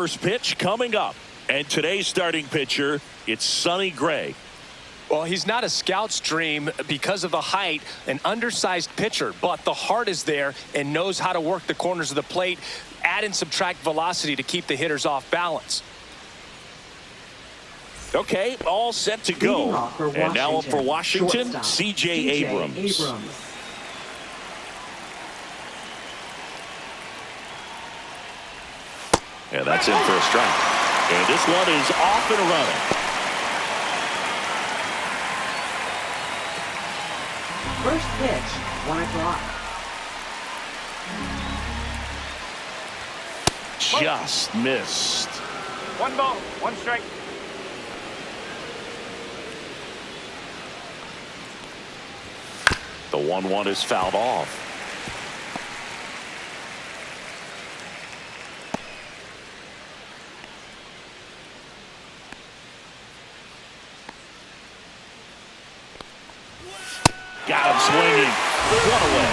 First pitch coming up, and today's starting pitcher, it's Sonny Gray. Well, he's not a scout's dream because of the height, an undersized pitcher, but the heart is there and knows how to work the corners of the plate, add and subtract velocity to keep the hitters off balance. Okay, all set to go. And now up for Washington, C.J. Abrams. And that's in for a strike. And this one is off and running. First pitch, 1 o'clock. Just missed. 1 ball, 1 strike. The 1-1 is fouled off. Got him swinging. One away.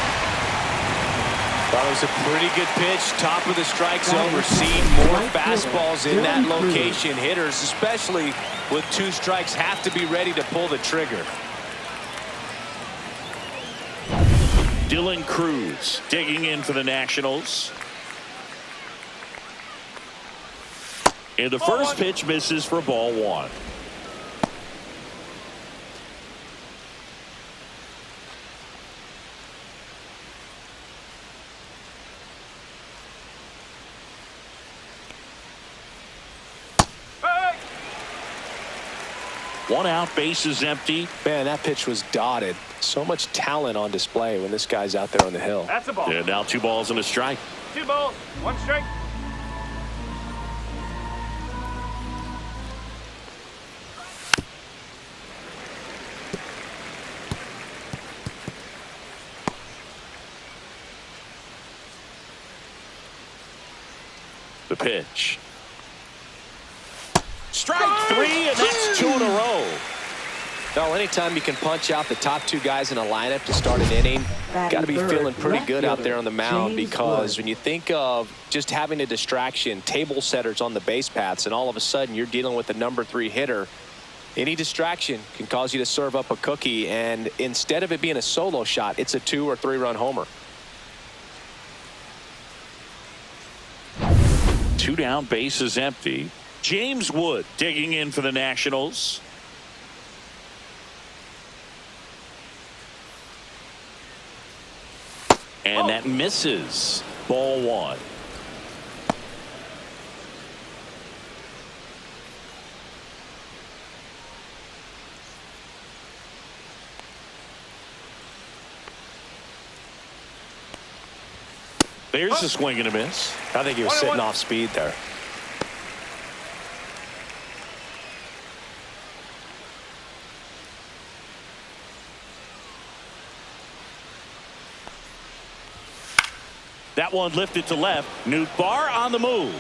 That was a pretty good pitch. Top of the strike zone. We're seeing more fastballs in that location. Hitters, especially with 2 strikes, have to be ready to pull the trigger. Dylan Cruz digging in for the Nationals. And the first pitch misses for ball 1. One out, bases empty. Man, that pitch was dotted. So much talent on display when this guy's out there on the hill. That's a ball. And now 2 balls and a strike. 2 balls, 1 strike. The pitch. Strike 3, and that's 2 in a row. Well, anytime you can punch out the top 2 guys in a lineup to start an inning, got to be feeling pretty good out there on the mound, because when you think of just having a distraction, table setters on the base paths, and all of a sudden you're dealing with the number 3 hitter, any distraction can cause you to serve up a cookie, and instead of it being a solo shot, it's a 2 or 3 run homer. 2 down, bases empty. James Wood digging in for the Nationals. And that misses. Ball 1. There's a swing and a miss. I think he was sitting off speed there. That one lifted to left. Newt Barr on the move.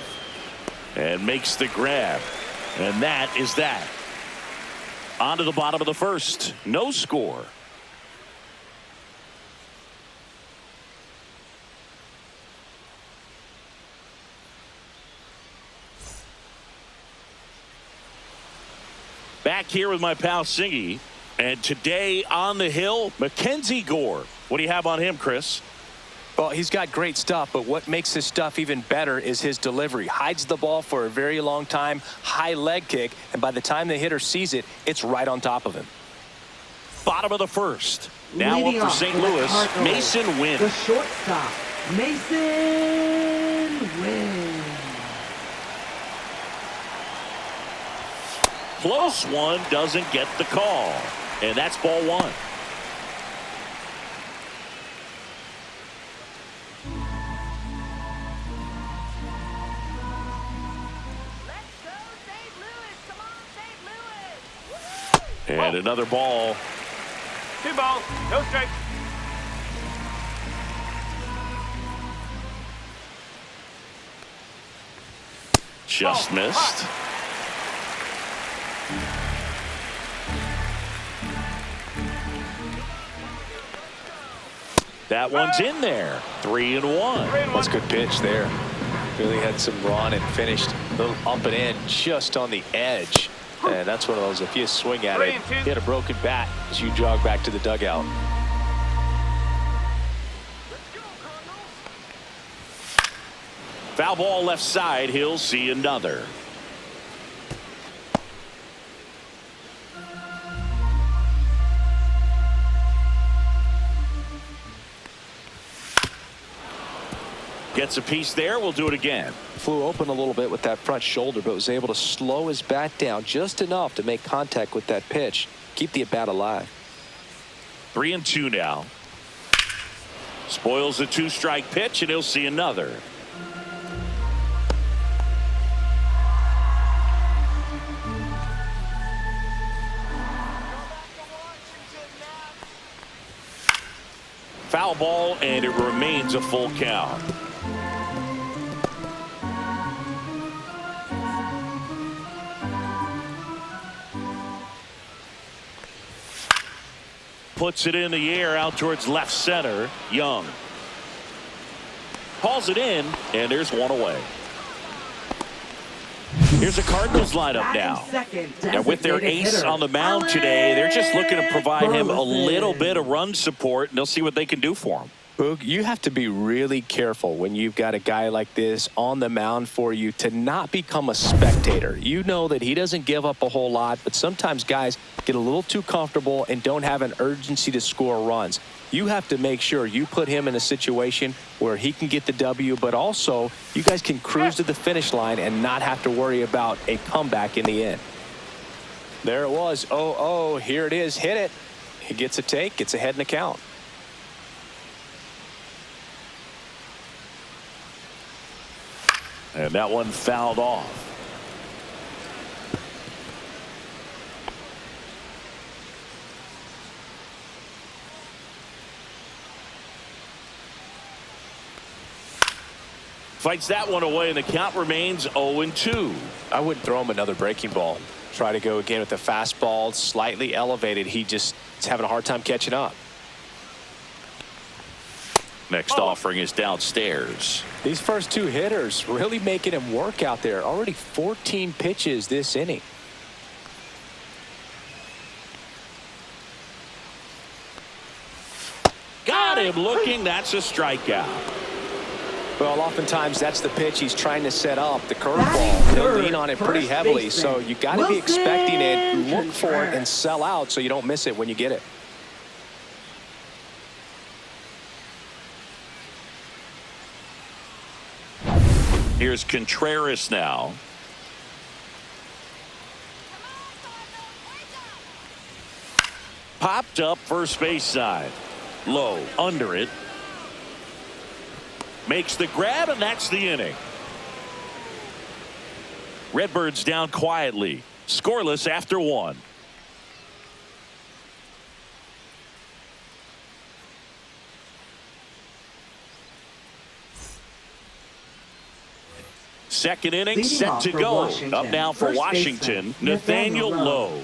And makes the grab. And that is that. On to the bottom of the first. No score. Back here with my pal Singy. And today on the hill, Mackenzie Gore. What do you have on him, Chris? Well, he's got great stuff, but what makes his stuff even better is his delivery. Hides the ball for a very long time, high leg kick, and by the time the hitter sees it, it's right on top of him. Bottom of the first. Now up for St. Louis, Mason Wynn. The shortstop, Mason Wynn. Close one, doesn't get the call. And that's ball 1. And another ball. 2 balls, no strike. Just missed. That one's in there. 3-1. That's a good pitch there. Really had some run and finished a little up and in just on the edge. And that's one of those, if you swing at it, hit a broken bat as you jog back to the dugout. Foul ball left side. He'll see another. Gets a piece there. We'll do it again. Flew open a little bit with that front shoulder, but was able to slow his bat down just enough to make contact with that pitch. Keep the at-bat alive. 3-2 now. Spoils the 2-strike pitch, and he'll see another. Foul ball, and it remains a full count. Puts it in the air out towards left center. Young hauls it in, and there's one away. Here's the Cardinals lineup now. And with their ace on the mound today, they're just looking to provide him a little bit of run support, and they'll see what they can do for him. Boog, you have to be really careful when you've got a guy like this on the mound for you to not become a spectator. You know that he doesn't give up a whole lot, but sometimes guys get a little too comfortable and don't have an urgency to score runs. You have to make sure you put him in a situation where he can get the W, but also you guys can cruise to the finish line and not have to worry about a comeback in the end. There it was. Oh, here it is. Hit it. He gets a take, gets ahead in the count. And that one fouled off. Fights that one away, and the count remains 0-2. I wouldn't throw him another breaking ball. Try to go again with the fastball, slightly elevated. He just is having a hard time catching up. Next offering is downstairs. These first two hitters really making him work out there. Already 14 pitches this inning. Got him looking. That's a strikeout. Well, oftentimes that's the pitch he's trying to set up, the curveball. He'll lean on it pretty heavily, so you got to be expecting it, look for it, and sell out so you don't miss it when you get it. Here's Contreras now. Popped up first base side. Low, under it. Makes the grab, and that's the inning. Redbirds down quietly. Scoreless after one. Second inning set to go. Up now for Washington, Nathaniel Lowe.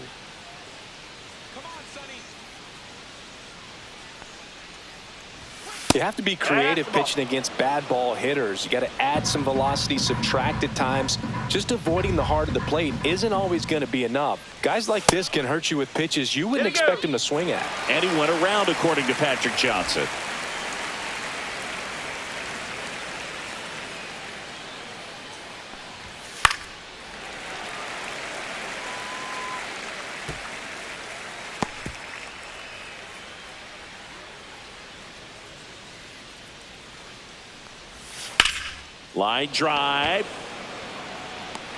You have to be creative pitching against bad ball hitters. You got to add some velocity, subtract at times. Just avoiding the heart of the plate isn't always going to be enough. Guys like this can hurt you with pitches you wouldn't expect him to swing at. And he went around, according to Patrick Johnson. Line drive.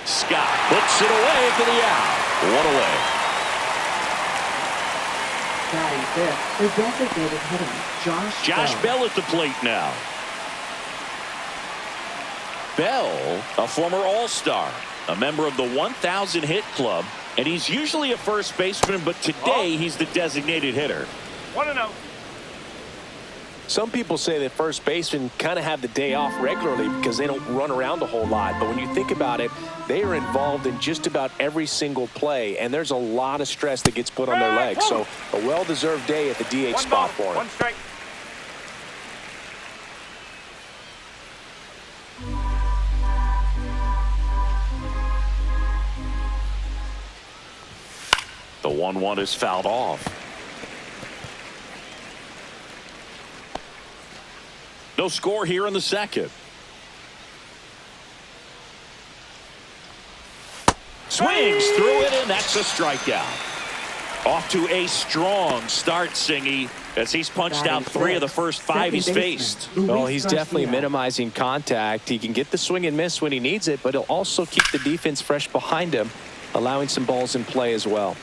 Scott puts it away for the out. One away. Batting fifth, the designated hitter, Josh Bell at the plate now. Bell, a former All-Star, a member of the 1,000 hit club, and he's usually a first baseman, but today he's the designated hitter. 1-0. Some people say that first basemen kind of have the day off regularly because they don't run around a whole lot. But when you think about it, they are involved in just about every single play, and there's a lot of stress that gets put on their legs. So a well-deserved day at the DH spot for him. One strike. The 1-1 is fouled off. No score here in the second. Swings through it, and that's a strikeout. Off to a strong start, Singy, as he's punched out 3 of the first 5 he's faced. Well, he's definitely minimizing contact. He can get the swing and miss when he needs it, but he'll also keep the defense fresh behind him, allowing some balls in play as well.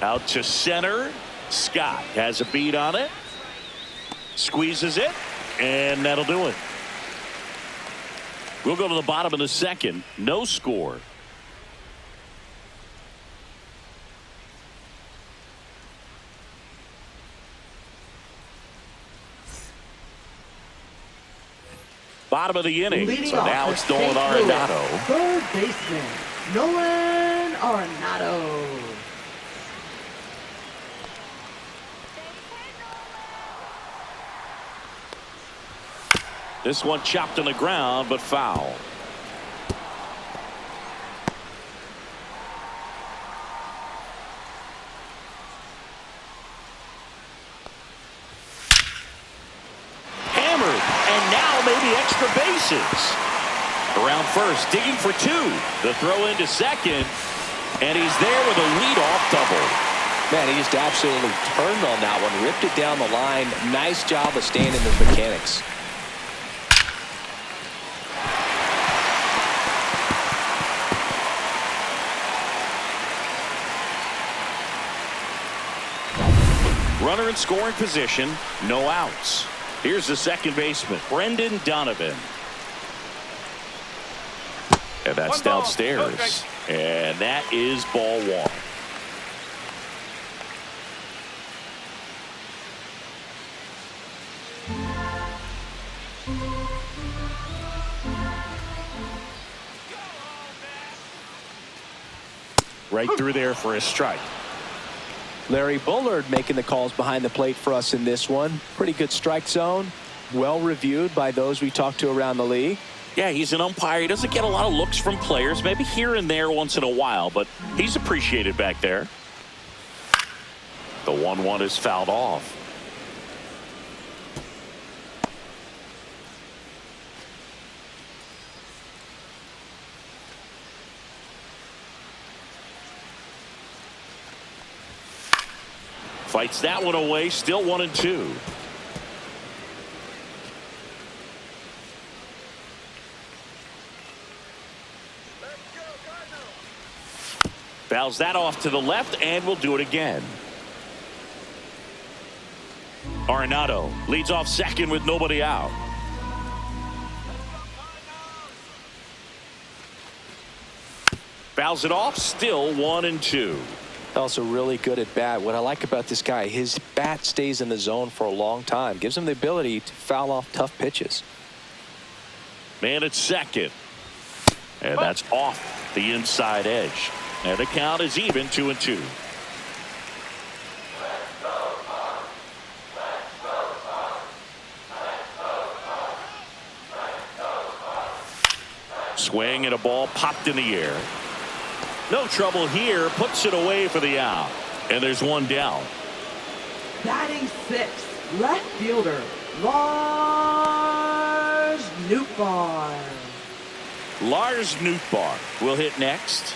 Out to center. Scott has a beat on it. Squeezes it. And that'll do it. We'll go to the bottom of the second. No score. Bottom of the inning. Leading So off now for it's Nolan St. Louis, Arenado. third baseman, Nolan Arenado. This one chopped on the ground, but foul. Hammered, and now maybe extra bases. Around first, digging for 2. The throw into second, and he's there with a leadoff double. Man, he just absolutely turned on that one, ripped it down the line. Nice job of staying in the mechanics. Runner in scoring position, no outs. Here's the second baseman, Brendan Donovan. And that's downstairs. And that is ball 1. Right through there for a strike. Larry Bullard making the calls behind the plate for us in this one. Pretty good strike zone. Well reviewed by those we talked to around the league. Yeah, he's an umpire. He doesn't get a lot of looks from players, maybe here and there once in a while, but he's appreciated back there. The 1-1 is fouled off. Fights that one away, still 1-2. Fouls that off to the left, and we'll do it again. Arenado leads off second with nobody out. Fouls it off, still 1-2. Also really good at bat. What I like about this guy, his bat stays in the zone for a long time. Gives him the ability to foul off tough pitches. Man at second. And that's off the inside edge. And the count is even, 2-2. Swing and a ball popped in the air. No trouble here. Puts it away for the out. And there's one down. Batting 6th, left fielder, Lars Nootbaar. Lars Nootbaar will hit next.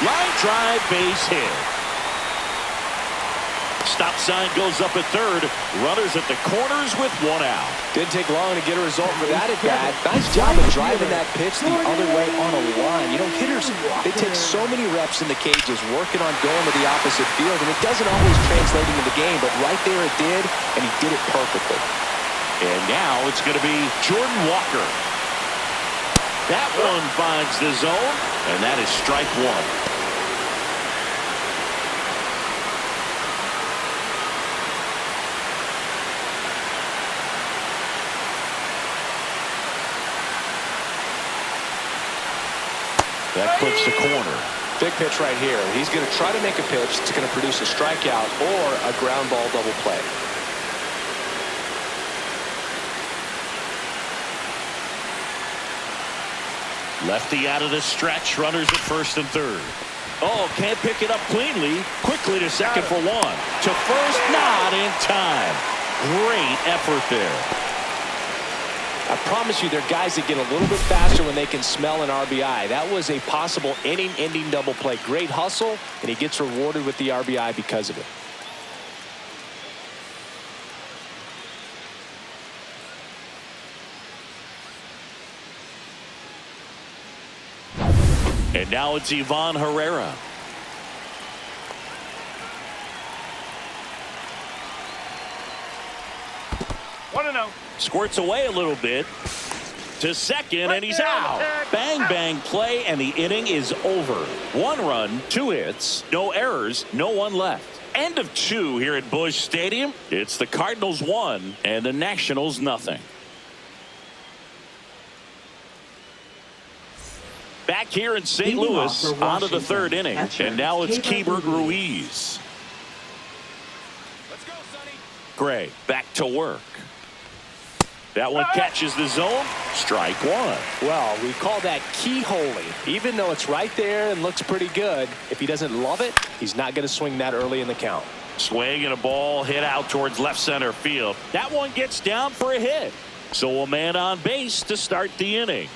Line drive, base hit. stop sign goes up at third. Runners at the corners with one out. Didn't take long to get a result for that at bat. Nice job of driving that pitch the other way on a line. You know, hitters, they take so many reps in the cages working on going to the opposite field, and it doesn't always translate into the game, but right there it did, and he did it perfectly. And now it's going to be Jordan Walker. That one finds the zone, and that is strike one. That puts the corner. Big pitch right here. He's going to try to make a pitch that's going to produce a strikeout or a ground ball double play. Lefty out of the stretch. Runners at first and third. Oh, can't pick it up cleanly. Quickly to second for one. To first, not in time. Great effort there. I promise you, there are guys that get a little bit faster when they can smell an RBI. That was a possible inning-ending double play. Great hustle, and he gets rewarded with the RBI because of it. And now it's Ivan Herrera. One and oh. Squirts away a little bit to second, and he's out. Bang, bang play, and the inning is over. 1 run, 2 hits, no errors, no one left. End of 2 here at Busch Stadium. It's the Cardinals 1 and the Nationals nothing. Back here in St. Louis, on to the 3rd inning, and now it's Keibert Ruiz. Let's go, Sonny. Gray back to work. That one catches the zone. Strike one. Well, we call that keyholing. Even though it's right there and looks pretty good, if he doesn't love it, he's not going to swing that early in the count. Swing and a ball hit out towards left center field. That one gets down for a hit. So a man on base to start the inning.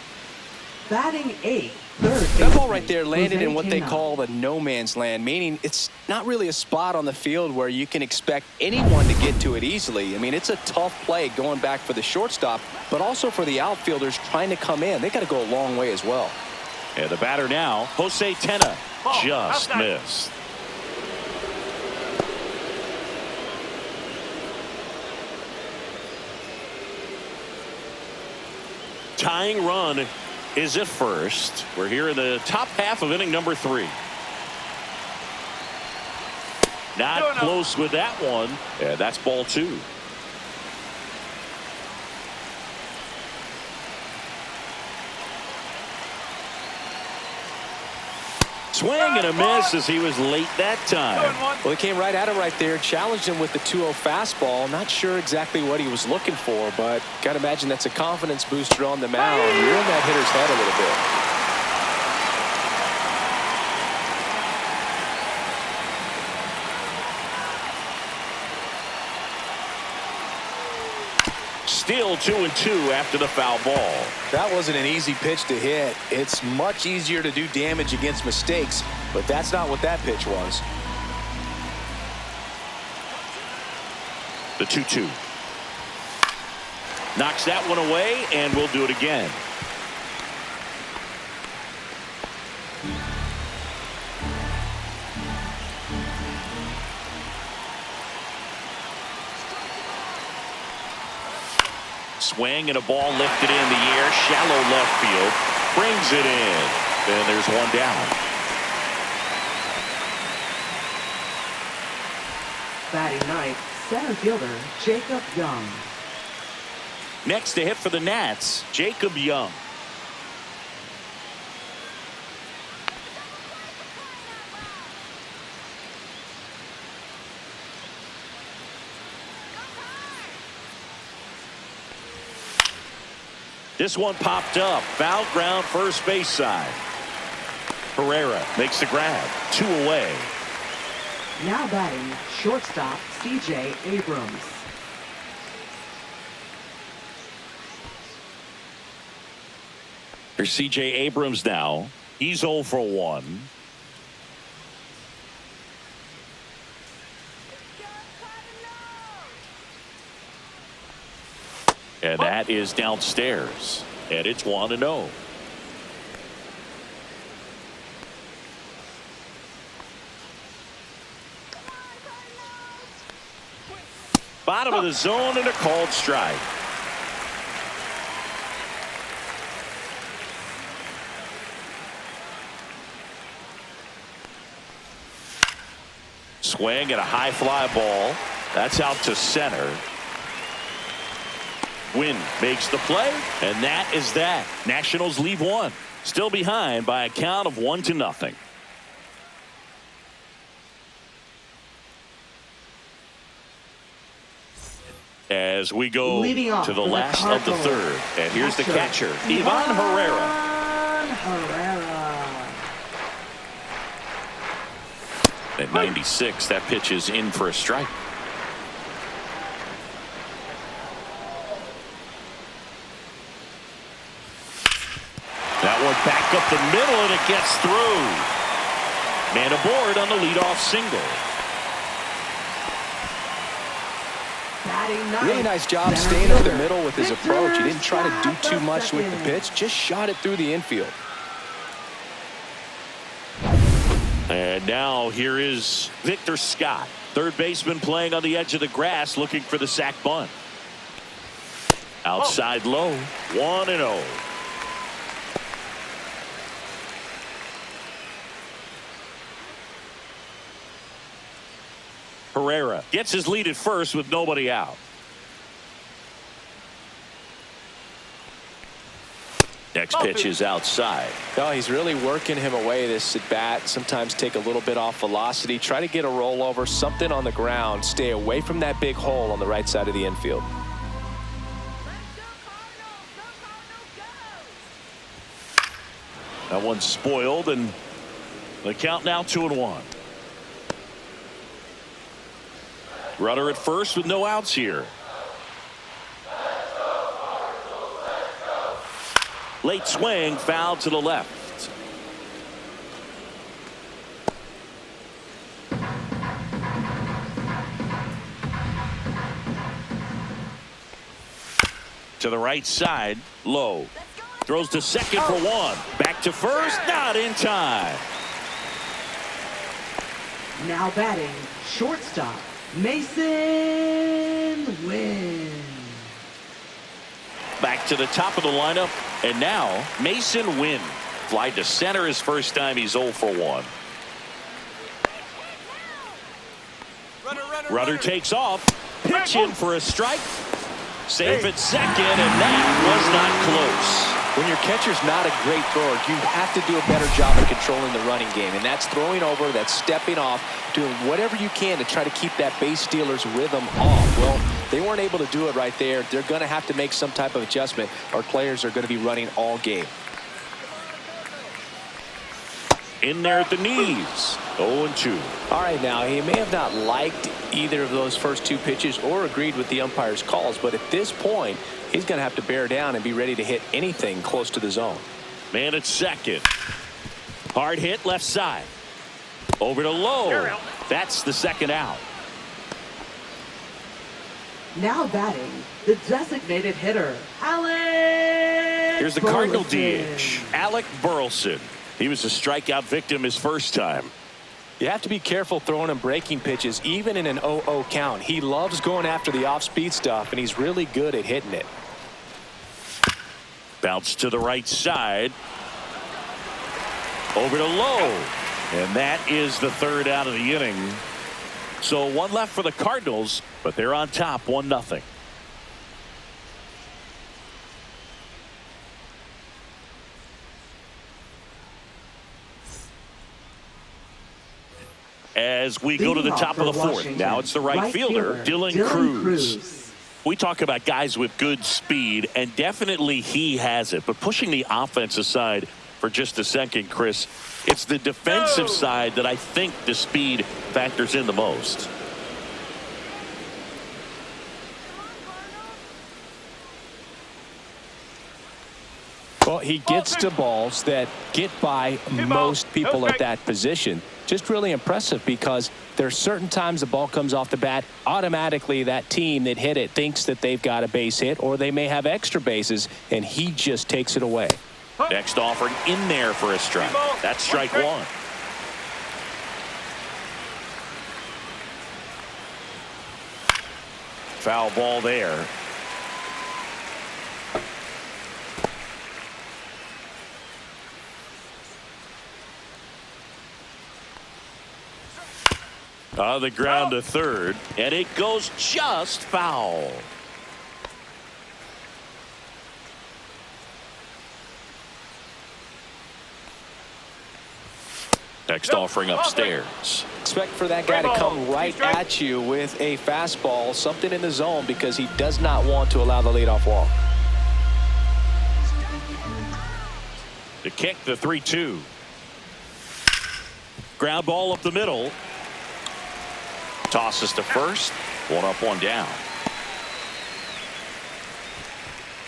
Batting 8th. Third That ball right there landed in what they call the no man's land, meaning it's not really a spot on the field where you can expect anyone to get to it easily. I mean, it's a tough play going back for the shortstop, but also for the outfielders trying to come in. They got to go a long way as well. And the batter now, Jose Tena, just missed. Tying run is at first. We're here in the top half of inning number 3. Not close with that one. And that's ball 2. Swing and a miss as he was late that time. Well, he came right at him right there, challenged him with the 2-0 fastball. Not sure exactly what he was looking for, but got to imagine that's a confidence booster on the mound. You're in that hitter's head a little bit. Still 2-2 after the foul ball. That wasn't an easy pitch to hit. It's much easier to do damage against mistakes, but that's not what that pitch was. The 2-2. Knocks that one away, and we'll do it again. Swing and a ball lifted in the air, shallow left field, brings it in, and there's one down. Batting 9th, center fielder Jacob Young. Next to hit for the Nats, Jacob Young. This one popped up. Foul ground, first base side. Herrera makes the grab. 2 away. Now batting, shortstop C.J. Abrams. Here's C.J. Abrams now. He's 0 for 1. And that is downstairs. And it's 1-0. Bottom of the zone and a called strike. Swing at a high fly ball. That's out to center. Wynn makes the play, and that is that. Nationals leave one. Still behind by a count of 1-0. As we go to the last of the third. And here's the catcher, Ivan Herrera. At 96, that pitch is in for a strike. That one back up the middle, and it gets through. Man aboard on the leadoff single. Really nice job staying up the middle with his approach. He didn't try to do too much with the pitch, just shot it through the infield. And now here is Victor Scott, third baseman, playing on the edge of the grass, looking for the sac bunt. Outside low, 1-0. Herrera gets his lead at first with nobody out. Next pitch is outside. Oh, he's really working him away this at bat. Sometimes take a little bit off velocity. Try to get a rollover, something on the ground. Stay away from that big hole on the right side of the infield. That one's spoiled, and the count now 2-1. Rudder at first with no outs here. Late swing, foul to the left. To the right side, low. Throws to second for one. Back to first, not in time. Now batting, shortstop, Mason Wynn. Back to the top of the lineup, and now Mason Wynn. Fly to center his first time. He's 0 for 1. Rudder takes off. Pitch in for a strike. Safe at second, and that was not close. When your catcher's not a great thrower, you have to do a better job of controlling the running game. And that's throwing over, that's stepping off, doing whatever you can to try to keep that base stealer's rhythm off. Well, they weren't able to do it right there. They're going to have to make some type of adjustment, or players are going to be running all game. In there at the knees. 0-2. All right, now, he may have not liked either of those first two pitches or agreed with the umpire's calls, but at this point, he's going to have to bear down and be ready to hit anything close to the zone. Man at second. Hard hit left side. Over to low. That's the second out. Now batting, the designated hitter, Alec Here's the Cardinal DH, Alec Burleson. He was a strikeout victim his first time. You have to be careful throwing him breaking pitches, even in an 0-0 count. He loves going after the off-speed stuff, and he's really good at hitting it. Bounce to the right side. Over to low. And that is the third out of the inning. So one left for the Cardinals, but they're on top 1-0. As we go to the top of the fourth, now it's the right fielder, Dylan Cruz. We talk about guys with good speed, and definitely he has it. But pushing the offense aside for just a second, Chris, it's the defensive side that I think the speed factors in the most. Well, he gets to balls that get by most people at that position. Just really impressive because there's certain times the ball comes off the bat, automatically that team that hit it thinks that they've got a base hit or they may have extra bases, and he just takes it away. Next offering in there for a strike. That's strike one. Foul ball there. On the ground to third, and it goes just foul. Next offering upstairs. Expect for that guy to come right at you with a fastball, something in the zone, because he does not want to allow the leadoff walk. To kick the 3-2. Ground ball up the middle. Tosses to first. One up, one down.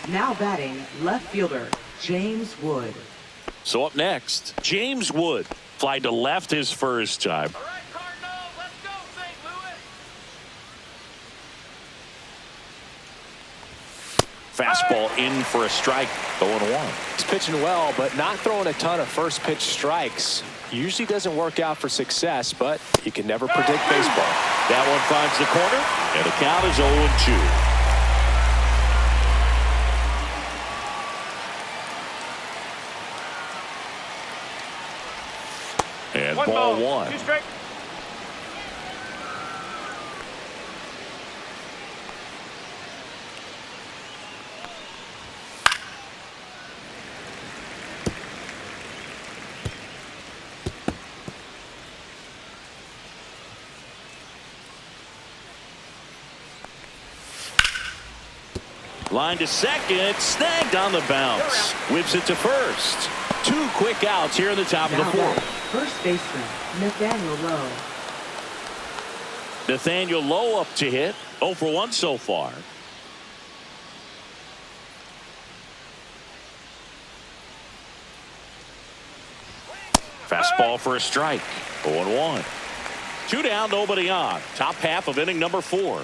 Now batting, left fielder, James Wood. So up next, James Wood. Fly to left his first time. All right, Cardinals, let's go, St. Louis. Fastball in for a strike. 0-1. He's pitching well, but not throwing a ton of first pitch strikes. Usually doesn't work out for success, but you can never predict baseball. That one finds the corner, and the count is 0-2. And ball one. 2 strike. Line to second, snagged on the bounce. Whips it to first. 2 quick outs here in the top of the fourth. First baseman, Nathaniel Lowe. Nathaniel Lowe up to hit. 0 for 1 so far. Fastball for a strike. 0-1. 2 down, nobody on. Top half of inning number 4.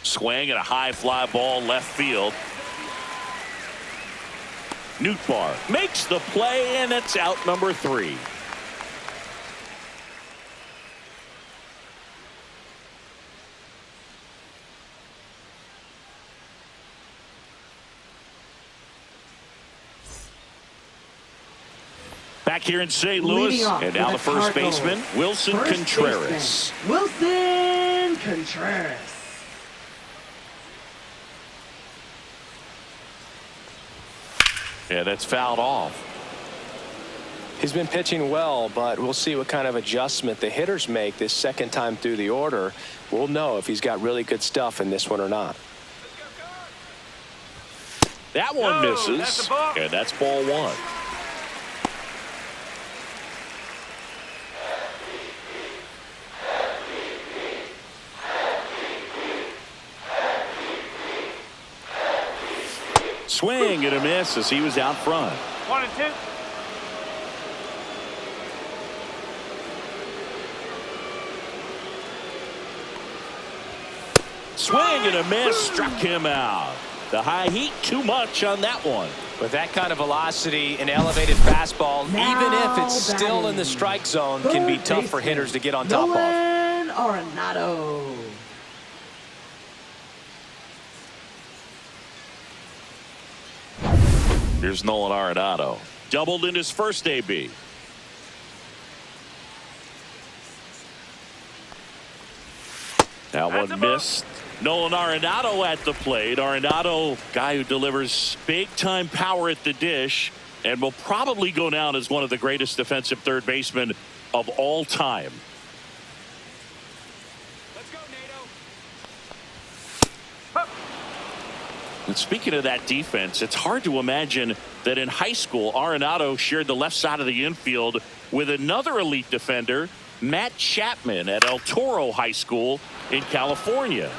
Swing and a high fly ball left field. Nootbaar makes the play, and it's out number 3. Back here in St. Louis, and now the first baseman, Wilson Contreras. Wilson Contreras. Yeah, that's fouled off. He's been pitching well, but we'll see what kind of adjustment the hitters make this second time through the order. We'll know if he's got really good stuff in this one or not. That one misses, and that's ball 1. Swing and a miss as he was out front. 1 and 2. Swing and a miss, struck him out. The high heat, too much on that one. With that kind of velocity, an elevated fastball, Now even if it's still in the strike zone, can be tough for hitters to get on top of. Arenado. Here's Nolan Arenado. Doubled in his first AB. That one missed. Nolan Arenado at the plate. Arenado, guy who delivers big-time power at the dish and will probably go down as one of the greatest defensive third basemen of all time. Let's go, NATO. And speaking of that defense, it's hard to imagine that in high school, Arenado shared the left side of the infield with another elite defender, Matt Chapman, at El Toro High School in California.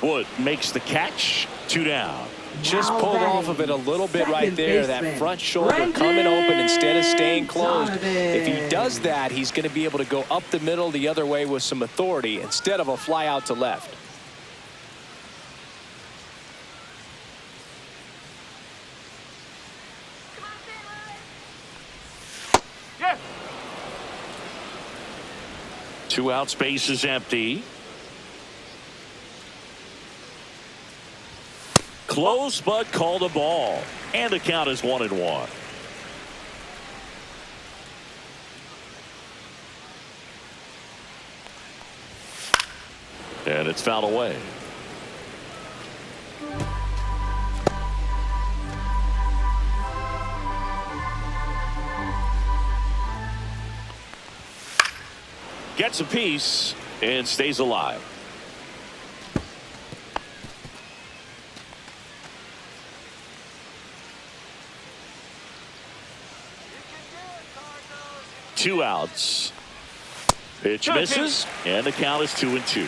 Wood makes the catch. 2 down. Just Now pulled batting, off of it a little bit right second there. That baseman, front shoulder Brendan coming open instead of staying closed. If he Donovan. does that, he's going to be able to go up the middle the other way with some authority instead of a fly out to left. Yes. 2 outs, base is empty. Close, but called a ball. And the count is 1-1. And it's fouled away. Gets a piece and stays alive. Two outs. Pitch misses, and the count is 2-2.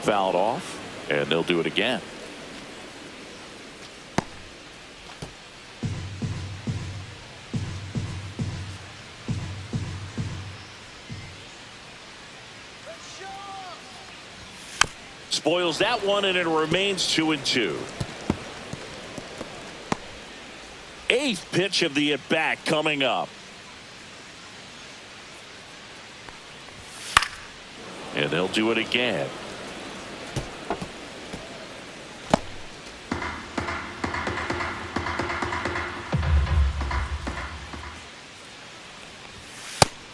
Fouled off, and they'll do it again. Spoils that one, and it remains 2-2. Eighth pitch of the at-bat coming up. And they'll do it again.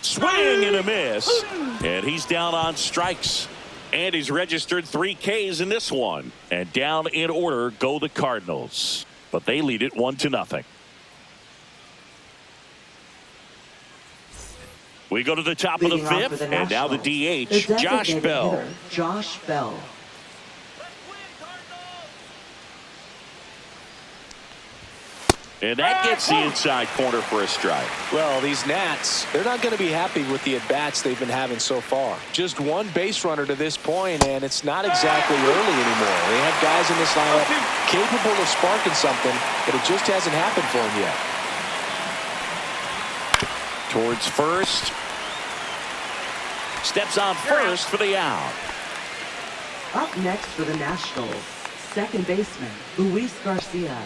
Swing and a miss. And he's down on strikes. And he's registered 3 Ks in this one. And down in order go the Cardinals. But they lead it 1-0. We go to the top of the Leading off for fifth. the And now the Nationals, DH, Josh designated Bell. hitter, Josh Bell. And that gets the inside corner for a strike. Well, these Nats, they're not going to be happy with the at-bats they've been having so far. Just one base runner to this point, and it's not exactly early anymore. They have guys in this lineup capable of sparking something, but it just hasn't happened for them yet. Towards first. Steps on first for the out. Up next for the Nationals, second baseman, Luis Garcia.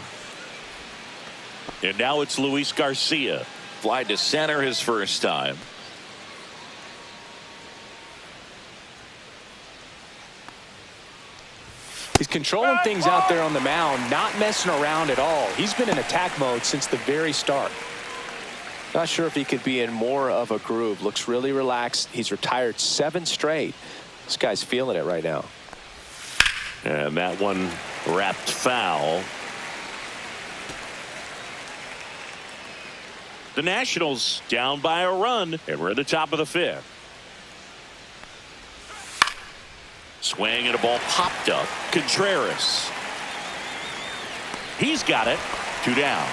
And now it's Luis Garcia. Fly to center his first time. He's controlling things out there on the mound, not messing around at all. He's been in attack mode since the very start. Not sure if he could be in more of a groove. Looks really relaxed. He's retired 7 straight. This guy's feeling it right now. And that one wrapped foul. The Nationals down by a run, and we're at the top of the fifth. Swing and a ball popped up. Contreras. He's got it. 2 down.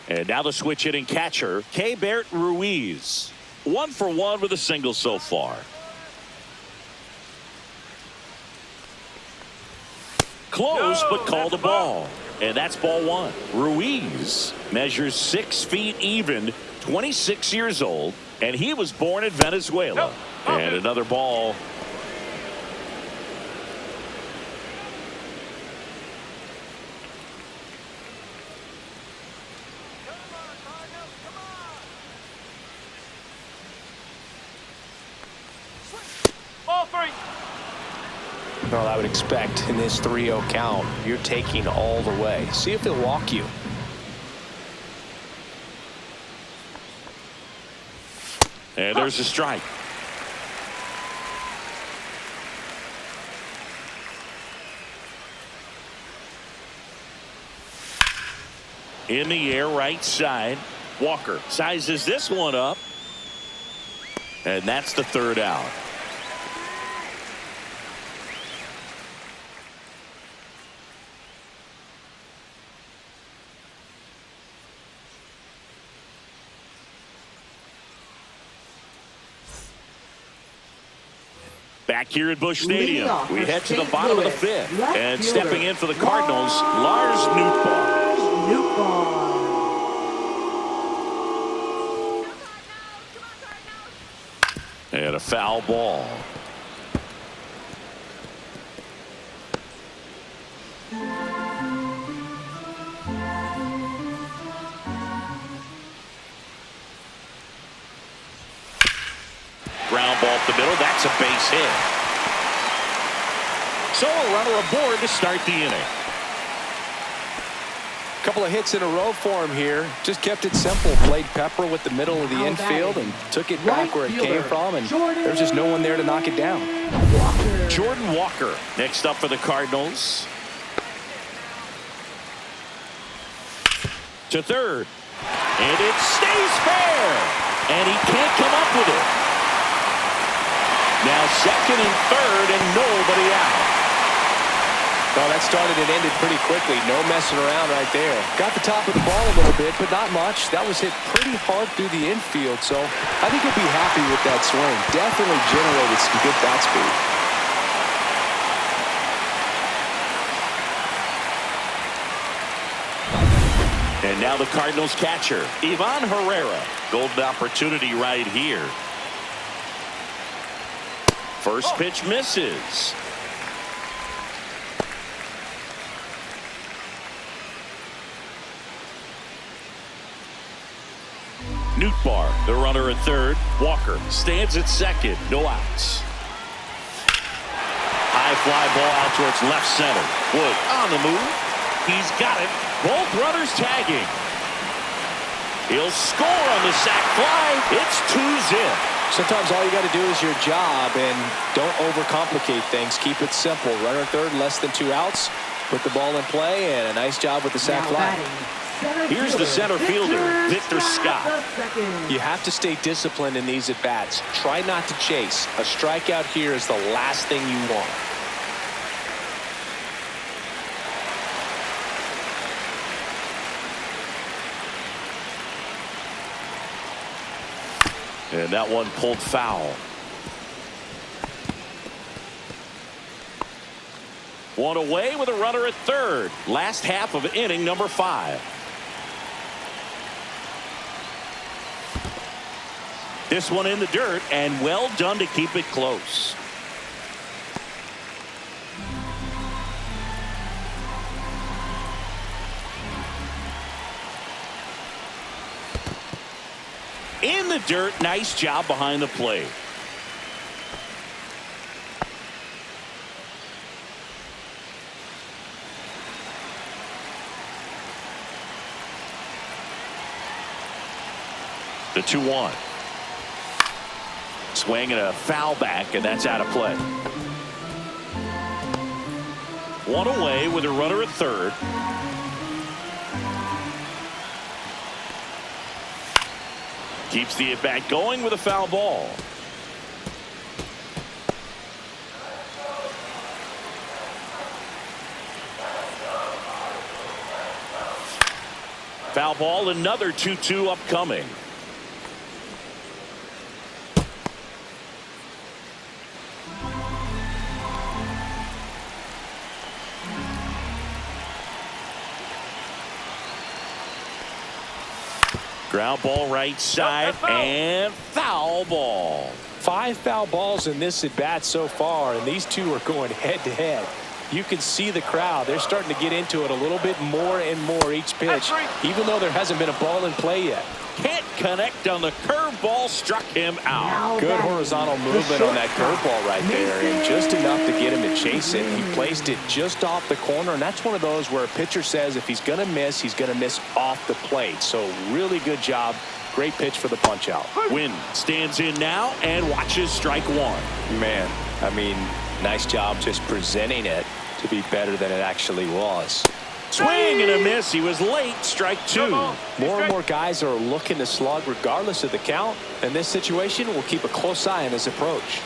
And now the switch hitting catcher, Keibert Ruiz. 1 for 1 with a single so far. Close, but called a ball. And that's ball 1. Ruiz measures 6 feet even, 26 years old, and he was born in Venezuela. And another ball. Ball 3. Well, I would expect in this 3-0 count, you're taking all the way. See if he'll walk you. And there's a strike. In the air, right side. Walker sizes this one up. And that's the 3rd out. Back here at Busch Stadium, Leadoff we for head to the St. bottom of the Louis. fifth. Left And fielder, stepping in for the Cardinals, Lars Nootbaar. And a foul ball. Ground ball up the middle. That's a base hit. So a runner aboard to start the inning. Couple of hits in a row for him here. Just kept it simple. Played pepper with the middle of the infield and took it back where it came from. And there's just no one there to knock it down. Jordan Walker next up for the Cardinals. To third. And it stays fair. And he can't come up with it. Now second and third and nobody out. Well, that started and ended pretty quickly. No messing around right there. Got the top of the ball a little bit, but not much. That was hit pretty hard through the infield, so I think he'll be happy with that swing. Definitely generated some good bat speed. And now the Cardinals catcher, Ivan Herrera. Golden opportunity right here. First pitch misses. Nootbaar, the runner at third. Walker stands at second. No outs. High fly ball out towards left center. Wood on the move. He's got it. Both runners tagging. He'll score on the sac fly. It's 2-zip. Sometimes all you got to do is your job and don't overcomplicate things. Keep it simple. Runner third, less than 2 outs. Put the ball in play, and a nice job with the sac fly. Here's the center fielder, Victor Scott. You have to stay disciplined in these at-bats. Try not to chase. A strikeout here is the last thing you want. And that one pulled foul. One away with a runner at third. Last half of inning number 5. This one in the dirt, and well done to keep it close. In the dirt, nice job behind the plate. The 2-1. Swing and a foul back, and that's out of play. One away with a runner at third. Keeps the at-bat going with a foul ball. Foul ball, another 2-2 upcoming. Ground ball right side and foul ball. 5 foul balls in this at bat so far, and these two are going head to head. You can see the crowd. They're starting to get into it a little bit more and more each pitch, even though there hasn't been a ball in play yet. Can't connect on the curveball, struck him out. Good horizontal movement on that curveball right there, and just enough to get him to chase it. He placed it just off the corner, and that's one of those where a pitcher says if he's going to miss, he's going to miss off the plate. So really good job. Great pitch for the punch out. Wynn stands in now and watches strike one. Man, I mean, nice job just presenting it to be better than it actually was. Swing and a miss. He was late. Strike 2. More and more guys are looking to slug regardless of the count. In this situation, we'll keep a close eye on his approach.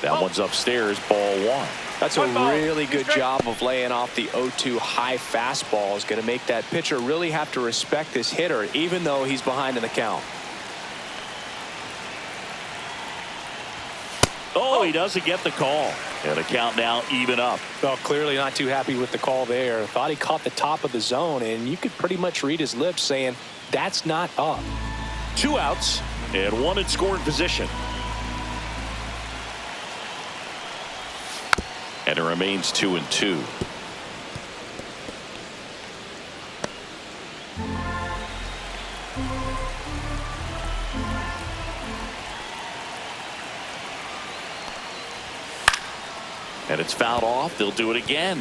That one's upstairs, ball 1. That's a really good job of laying off the 0-2 high fastball. Is going to make that pitcher really have to respect this hitter, even though he's behind in the count. Oh, he doesn't get the call. And the count now even up. Well, clearly not too happy with the call there. Thought he caught the top of the zone, and you could pretty much read his lips saying, that's not up. 2 outs and 1 in scoring position. And it remains 2-2. And it's fouled off. They'll do it again.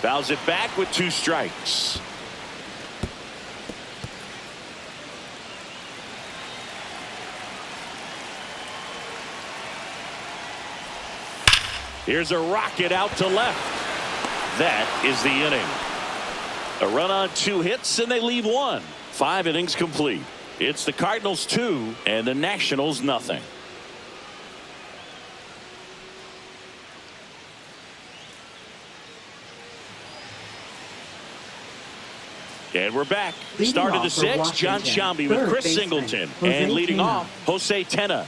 Fouls it back with 2 strikes. Here's a rocket out to left. That is the inning. A run on 2 hits, and they leave 1. 5 innings complete. It's the Cardinals 2 and the Nationals nothing. And we're back. Start of the 6th, John Shambi with Chris Singleton. And leading off, Jose Tena.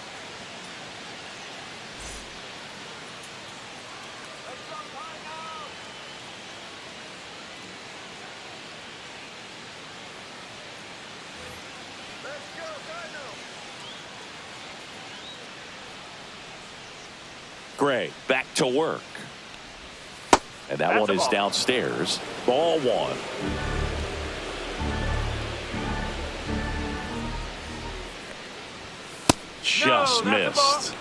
Gray back to work. And that one is downstairs. Ball 1. Just missed.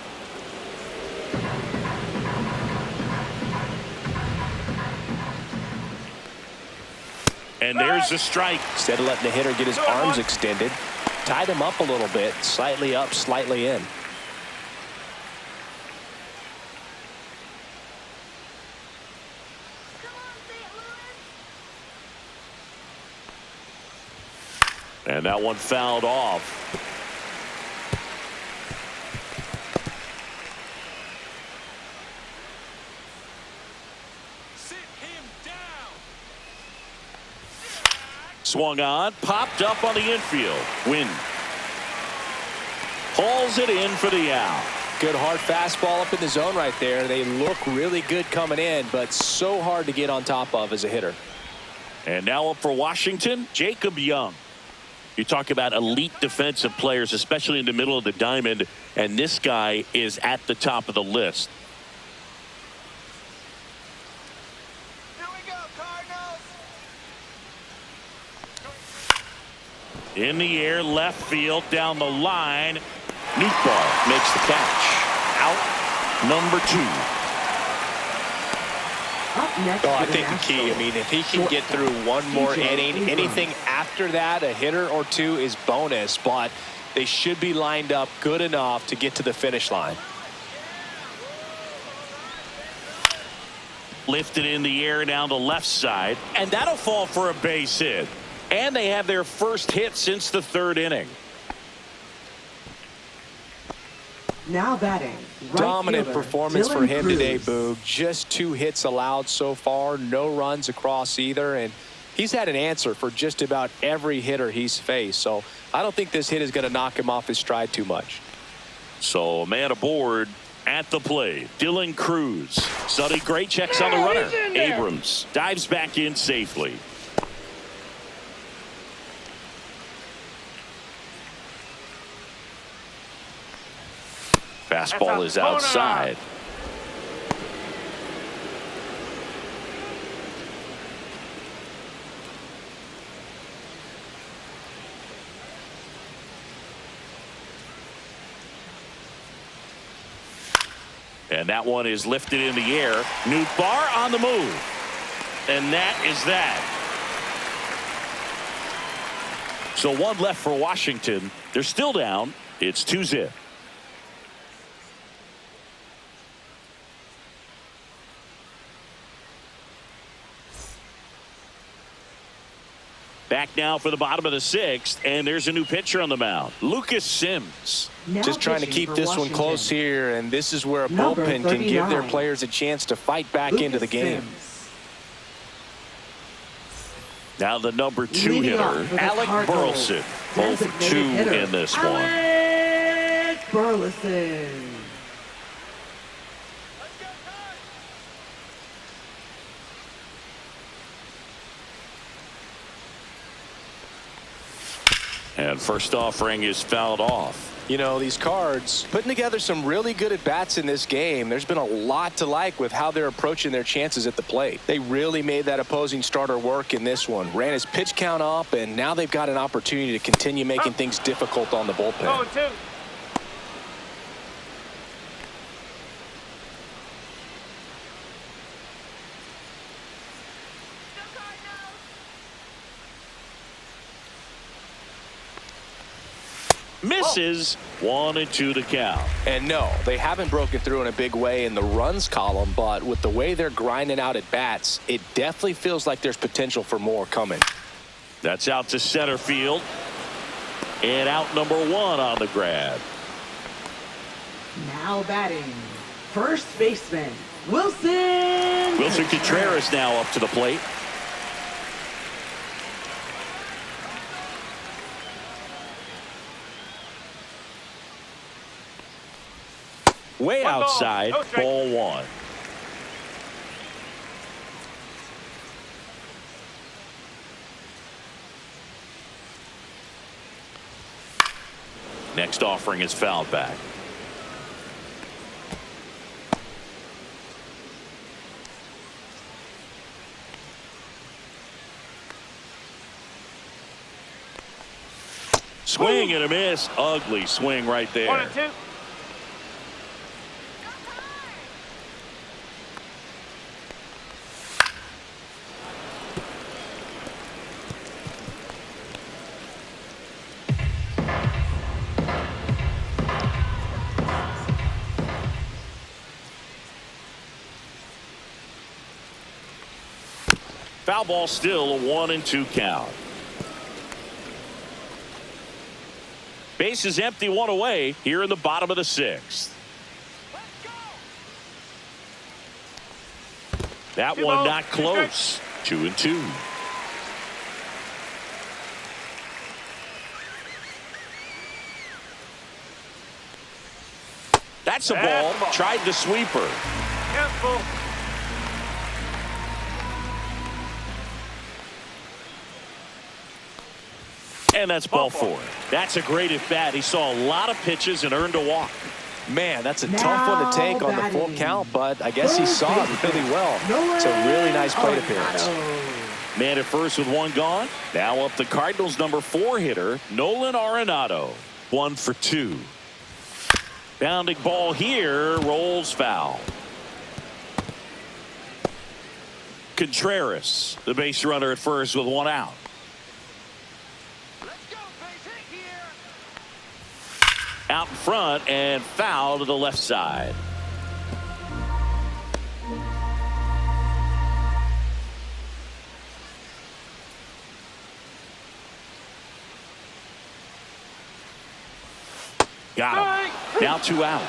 And there's a strike. Instead of letting the hitter get his arms extended, tied him up a little bit, slightly up, slightly in. And that one fouled off. Swung on, popped up on the infield. Win. Hauls it in for the out. Good hard fastball up in the zone right there. They look really good coming in, but so hard to get on top of as a hitter. And now up for Washington, Jacob Young. You talk about elite defensive players, especially in the middle of the diamond, and this guy is at the top of the list. In the air, left field, down the line. Nootbaar makes the catch. Out, number 2. I think the key, I mean, if he can get through one more inning, anything after that, a hitter or 2 is bonus, but they should be lined up good enough to get to the finish line. Lifted in the air down the left side, and that'll fall for a base hit. And they have their first hit since the 3rd inning. Now batting. Dominant performance for him today, Boog. Boog. Just 2 hits allowed so far, no runs across either, and he's had an answer for just about every hitter he's faced. So I don't think this hit is going to knock him off his stride too much. So a man aboard at the plate. Dylan Cruz. Sonny Gray checks on the runner. Abrams dives back in safely. Fastball is outside. And that one is lifted in the air. Nootbaar on the move. And that is that. So 1 left for Washington. They're still down. It's 2-0. Back now for the bottom of the 6th, and there's a new pitcher on the mound, Lucas Sims. Just trying to keep this one close here, and this is where a bullpen can give their players a chance to fight back into the game. Now the number 2 Leading hitter, off for the Alec Cardinals, Burleson. 0 for 2 designated hitter, in this one. Alec Burleson. And first offering is fouled off. You know, these Cards putting together some really good at-bats in this game. There's been a lot to like with how they're approaching their chances at the plate. They really made that opposing starter work in this one. Ran his pitch count up, and now they've got an opportunity to continue making things difficult on the bullpen. 0-2. Misses. 1-2 to count. And no, they haven't broken through in a big way in the runs column, but with the way they're grinding out at bats, it definitely feels like there's potential for more coming. That's out to center field. And out number 1 on the grab. Now batting, first baseman, Wilson. Wilson Contreras now up to the plate. Way One ball, outside, no strike. ball 1. Next offering is fouled back. Swing and a miss. Ugly swing right there. 1-2. Foul ball, still a 1-2 count. Base is empty, 1 away here in the bottom of the 6th. That Two one balls, not two close. 2-2. That's a ball. Tried the sweeper. Careful. And that's ball 4. That's a great at bat. He saw a lot of pitches and earned a walk. Man, that's a tough one to take on the full batting, count, but I guess he saw it really well. It's a really nice plate appearance. Man at first with 1 gone. Now up the Cardinals number 4 hitter, Nolan Arenado. 1 for 2. Bounding ball here, rolls foul. Contreras, the base runner at first with 1 out. Out in front and foul to the left side. Got him. Now 2 out.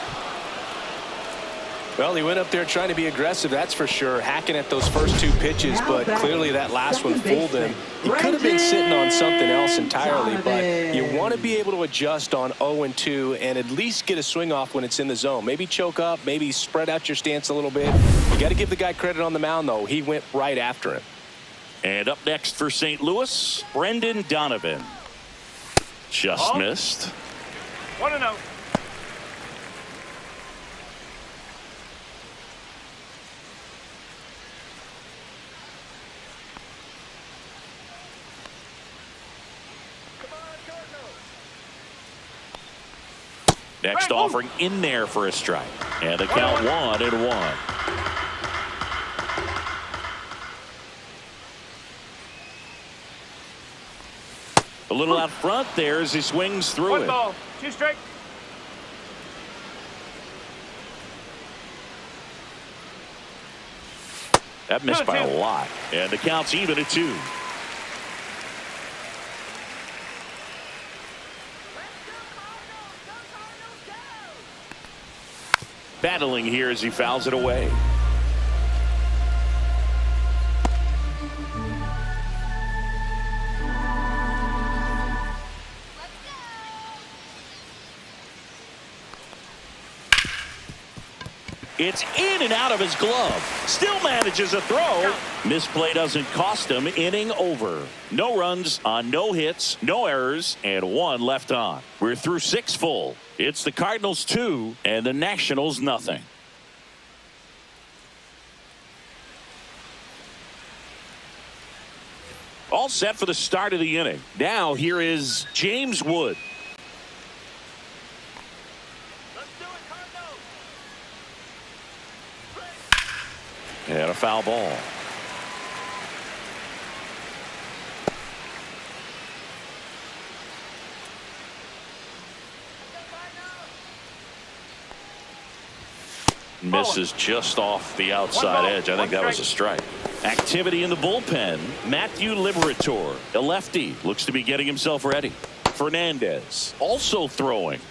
Well, he went up there trying to be aggressive, that's for sure, hacking at those first 2 pitches, but clearly that last one fooled him. He could have been sitting on something else entirely, but you want to be able to adjust on 0-2 and at least get a swing off when it's in the zone. Maybe choke up, maybe spread out your stance a little bit. You got to give the guy credit on the mound, though. He went right after him. And up next for St. Louis, Brendan Donovan. Just missed. 1-0. Next offering in there for a strike. And the count 1-1. A little out front there as he swings through 1 it. ball, 2 strike. That missed by a lot. And the count's even at 2. Battling here as he fouls it away. It's in and out of his glove. Still manages a throw. Misplay doesn't cost him. Inning over. No runs on no hits, no errors, and 1 left on. We're through 6 full. It's the Cardinals 2 and the Nationals nothing. All set for the start of the inning. Now here is James Wood. And a foul ball. Misses just off the outside edge. I think that was a strike. Activity in the bullpen. Matthew Liberator, the lefty, looks to be getting himself ready. Fernandez also throwing.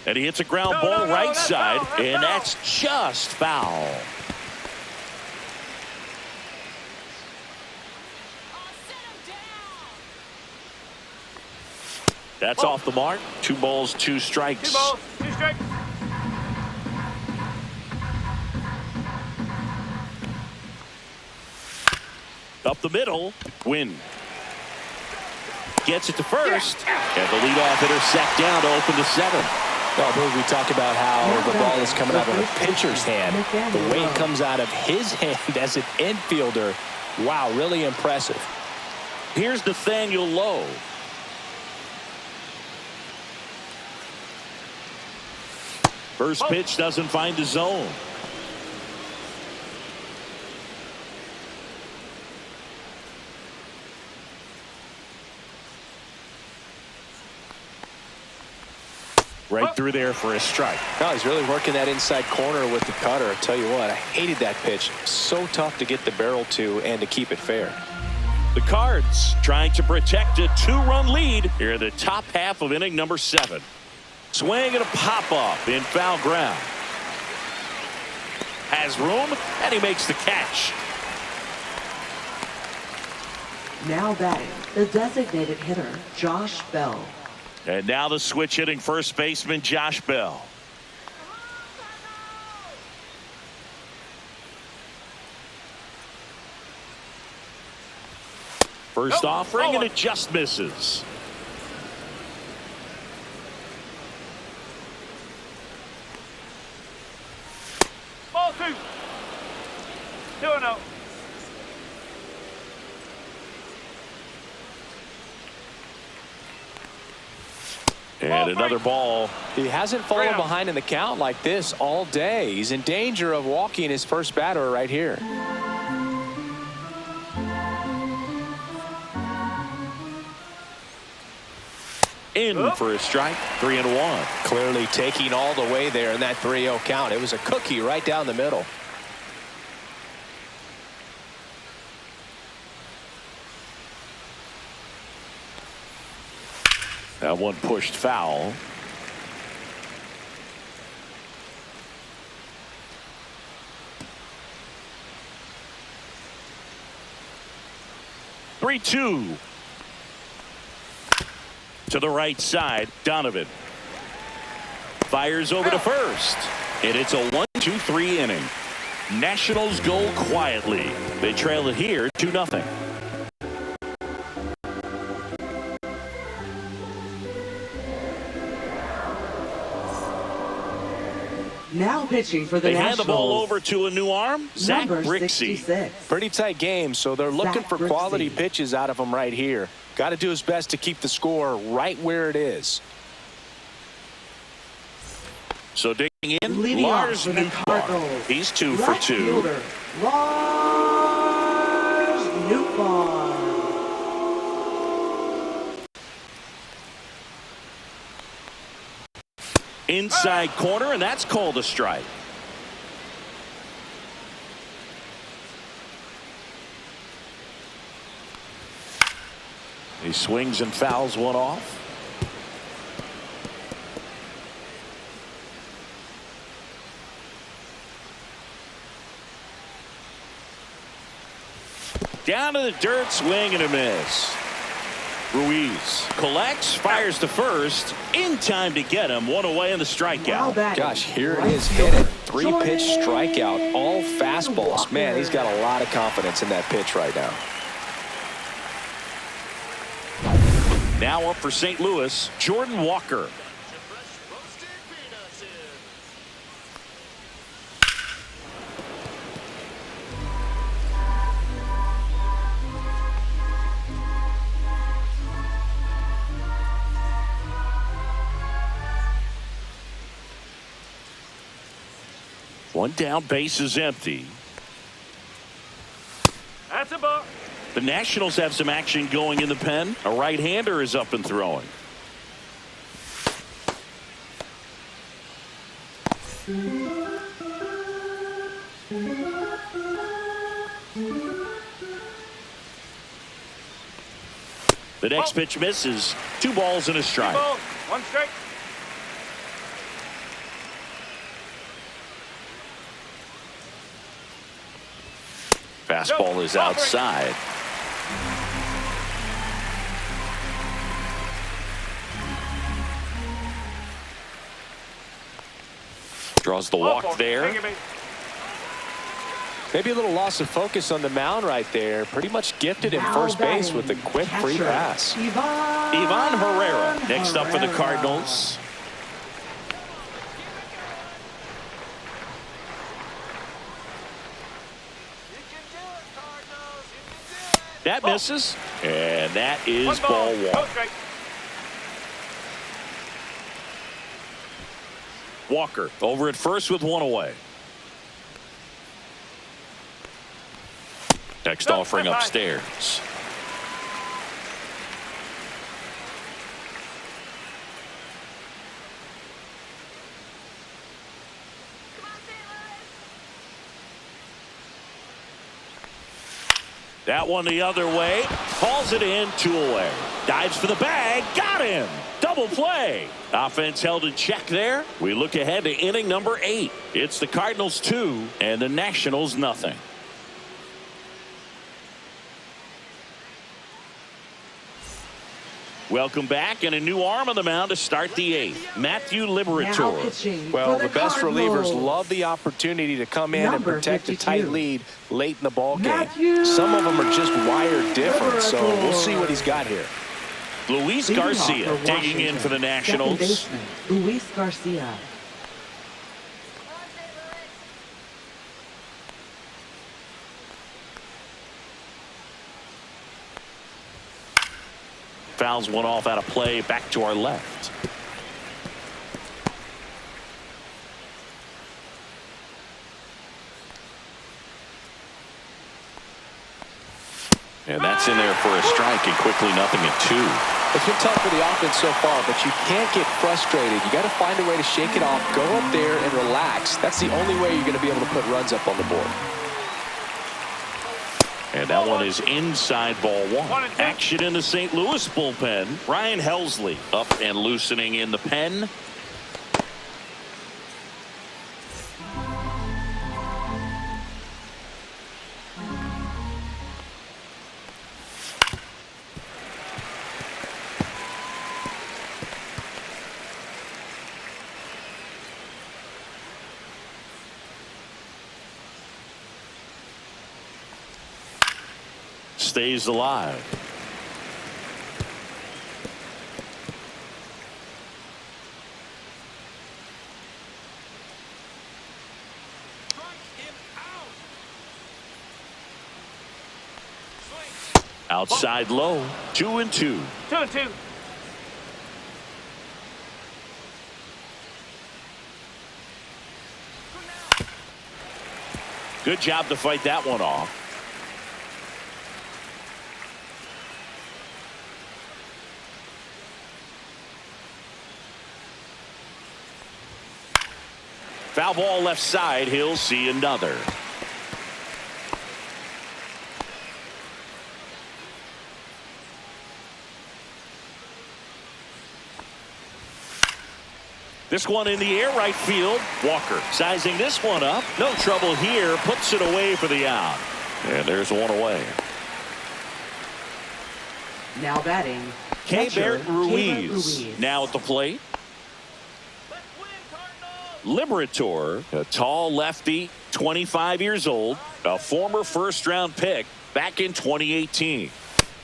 And he hits a ground ball right side, and that's just foul. That's off the mark. 2 balls, 2 strikes. 2 balls, 2 strikes. Up the middle, Win. Gets it to first, and the leadoff hitter set down to open the 7th. Well, we talk about how the ball is coming out of a pitcher's hand. The way it comes out of his hand as an infielder, wow, really impressive. Here's Nathaniel Lowe. First pitch doesn't find the zone. Right through there for a strike. No, he's really working that inside corner with the cutter. I tell you what, I hated that pitch. So tough to get the barrel to and to keep it fair. The Cards trying to protect a 2-run lead here in the top half of inning number 7. Swing and a pop-up in foul ground. Has room, and he makes the catch. Now batting, the designated hitter, Josh Bell. And now the switch hitting first baseman, Josh Bell. First offering, and it just misses. Ball 2. 2-0. And another ball. He hasn't fallen behind in the count like this all day. He's in danger of walking his first batter right here. In for a strike. 3-1. Clearly taking all the way there in that 3-0 count. It was a cookie right down the middle. That one pushed foul. Three-two. To the right side, Donovan. Fires over to first. And it's a 1-2-3 inning. Nationals go quietly. They trail it here 2-0. Now pitching for the They Nationals. hand the ball over to a new arm, Zach Number Brixey. 66. Pretty tight game, so they're looking Zach for quality Brixey. pitches out of him right here. Got to do his best to keep the score right where it is. So digging in, Leading off Lars for the Cardinals. Nootbaar. He's 2 for Left 2. fielder, Lars Nootbaar. Inside corner, and that's called a strike. He swings and fouls one off. Down to the dirt, swing and a miss. Ruiz collects, fires to first, in time to get him. One away in the strikeout. Gosh, here it is, hit it. 3-pitch strikeout, all fastballs. Man, he's got a lot of confidence in that pitch right now. Now up for St. Louis, Jordan Walker. One down, base is empty. That's a ball. The Nationals have some action going in the pen. A right-hander is up and throwing. The next pitch misses. 2 balls and a strike. 2 balls, 1 strike. Fastball is outside. Draws the walk there. Maybe a little loss of focus on the mound right there. Pretty much gifted in first base with a quick free pass. Ivan Herrera next up for the Cardinals. That misses, and that is ball 1. Walker over at first with 1 away. Next offering upstairs. That one the other way. Hauls it in, 2 away. Dives for the bag. Got him. Double play. Offense held in check there. We look ahead to inning number 8. It's the Cardinals 2 and the Nationals nothing. Welcome back, and a new arm on the mound to start the 8th. Matthew Liberatore. Well, the best relievers love the opportunity to come in and protect a tight lead late in the ball game. Some of them are just wired different, so we'll see what he's got here. Luis Garcia digging in for the Nationals. Luis Garcia. Fouls one off out of play, back to our left. And that's in there for a strike, and quickly 0-2. It's been tough for the offense so far, but you can't get frustrated. You got to find a way to shake it off, go up there and relax. That's the only way you're going to be able to put runs up on the board. And that one is inside ball 1. Action in the St. Louis bullpen. Ryan Helsley up and loosening in the pen. Stays alive. Outside low. 2-2. 2-2. Good job to fight that one off. Foul ball left side. He'll see another. This one in the air, right field. Walker sizing this one up. No trouble here. Puts it away for the out. And there's one away. Now batting, Catcher, Keibert Ruiz now at the plate. Liberator, a tall lefty, 25 years old, a former first-round pick back in 2018.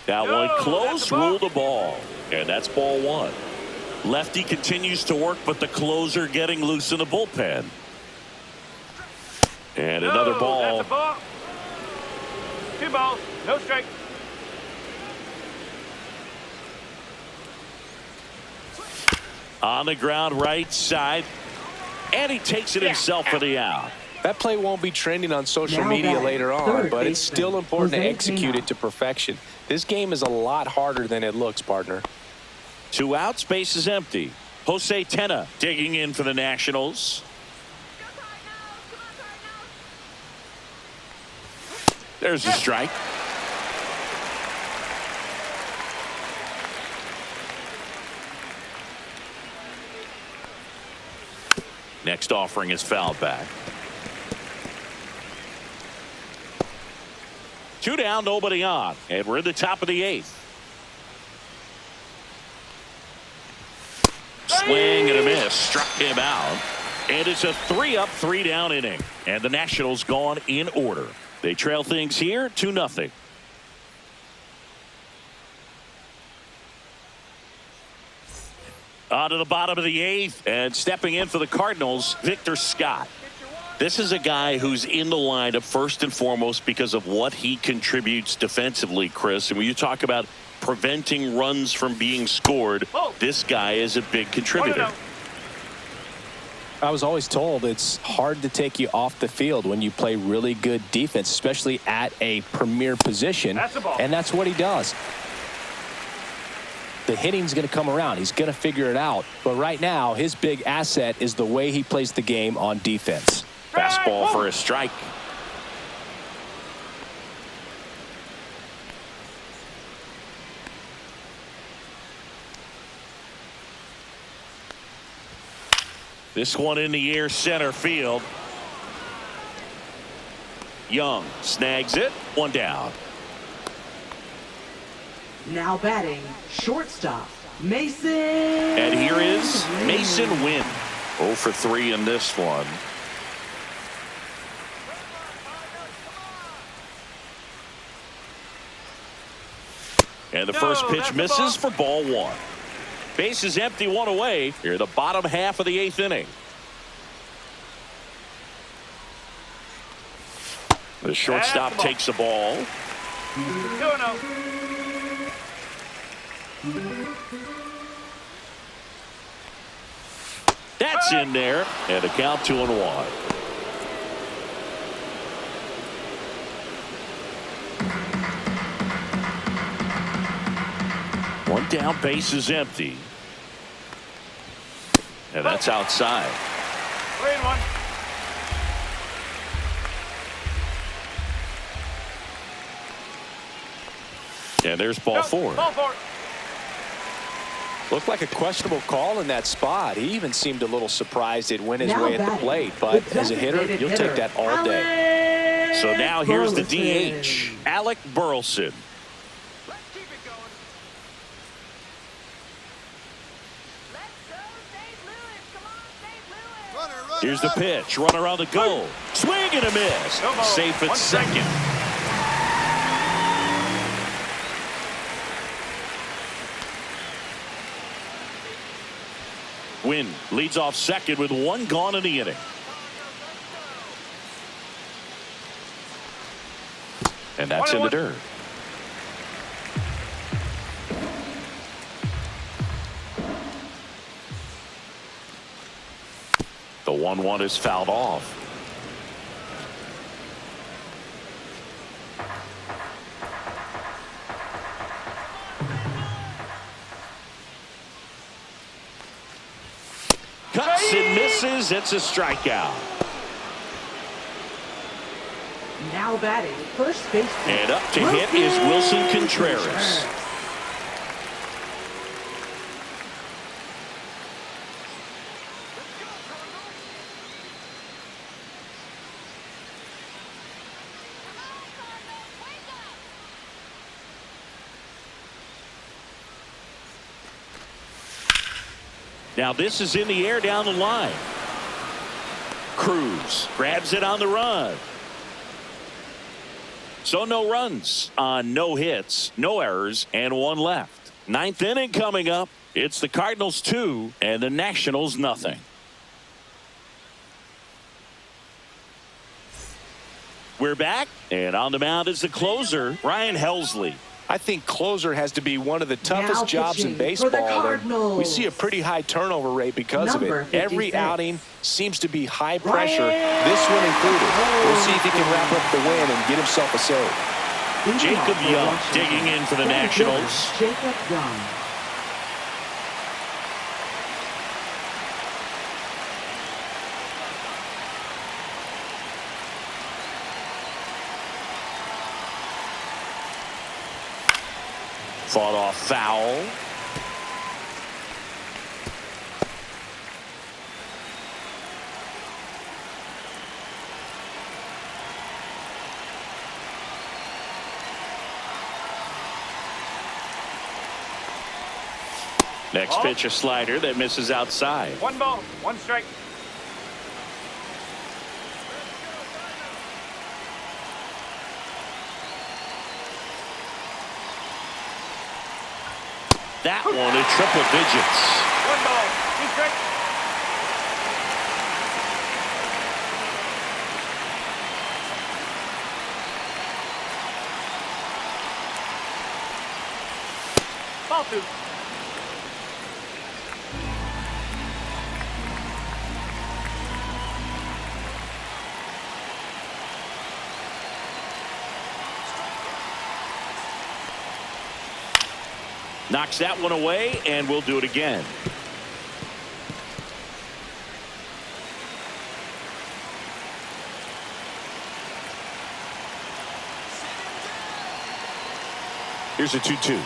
That one close, ruled the ball, and that's ball one. Lefty continues to work, but the closer getting loose in the bullpen. And another ball. That's a ball. 2 balls, no strike. On the ground, right side. And he takes it himself for the out. That play won't be trending on social Now media batting, later on, third but it's baseman, still important to Jose execute Tena. it to perfection. This game is a lot harder than it looks, partner. 2 outs, base is empty. Jose Tena digging in for the Nationals. There's the strike. Next offering is fouled back. 2 down, nobody on, and we're in the top of the 8th. Swing and a miss, struck him out, and it's a 3-up, 3-down inning, and the Nationals gone in order. They trail things here 2-0. On to the bottom of the 8th, and stepping in for the Cardinals, Victor Scott. This is a guy who's in the lineup first and foremost because of what he contributes defensively, Chris. And when you talk about preventing runs from being scored, this guy is a big contributor. I was always told it's hard to take you off the field when you play really good defense, especially at a premier position. And that's what he does. The hitting's going to come around. He's going to figure it out. But right now, his big asset is the way he plays the game on defense. Fastball for a strike. This one in the air, center field. Young snags it. 1 down. Now batting, shortstop, Mason. And here is Mason Wynn. 0 for 3 in this one. And the first pitch misses for ball 1. Base is empty, 1 away. Here, the bottom half of the 8th inning. The shortstop takes the ball. 2-0. That's in there, and a count 2-1. One down, base is empty. And that's outside. 3-1. And there's ball 4. Ball 4. Looked like a questionable call in that spot. He even seemed a little surprised it went his Now way at the batting, plate. But the as a hitter, designated you'll take that all day. So now here's the Burleson. DH, Alec Burleson. Let's keep it going. Here's the pitch, runner on the go. Swing and a miss. No ball. Safe at 1 strike. second. Wynn leads off second with 1 gone in the inning. And that's in the dirt. The 1-1 is fouled off. Cuts and misses. It's a strikeout. Now batting, first baseman. And up to hit is Wilson Contreras. Now this is in the air down the line. Cruz grabs it on the run. So no runs on no hits, no errors, and one left. Ninth inning coming up. It's the Cardinals 2 and the Nationals nothing. We're back, and on the mound is the closer, Ryan Helsley. I think closer has to be one of the toughest jobs in baseball. We see a pretty high turnover rate because of it. Every outing seems to be high pressure, this one included. We'll see if he can wrap up the win and get himself a save. Jacob Young digging in for the Nationals. Jacob Young. Fought off foul. Next pitch, a slider that misses outside. 1 ball, 1 strike. That one at triple digits. 1 ball, 2 strikes. Ball 2. Knocks that one away, and we'll do it again. Here's a 2-2.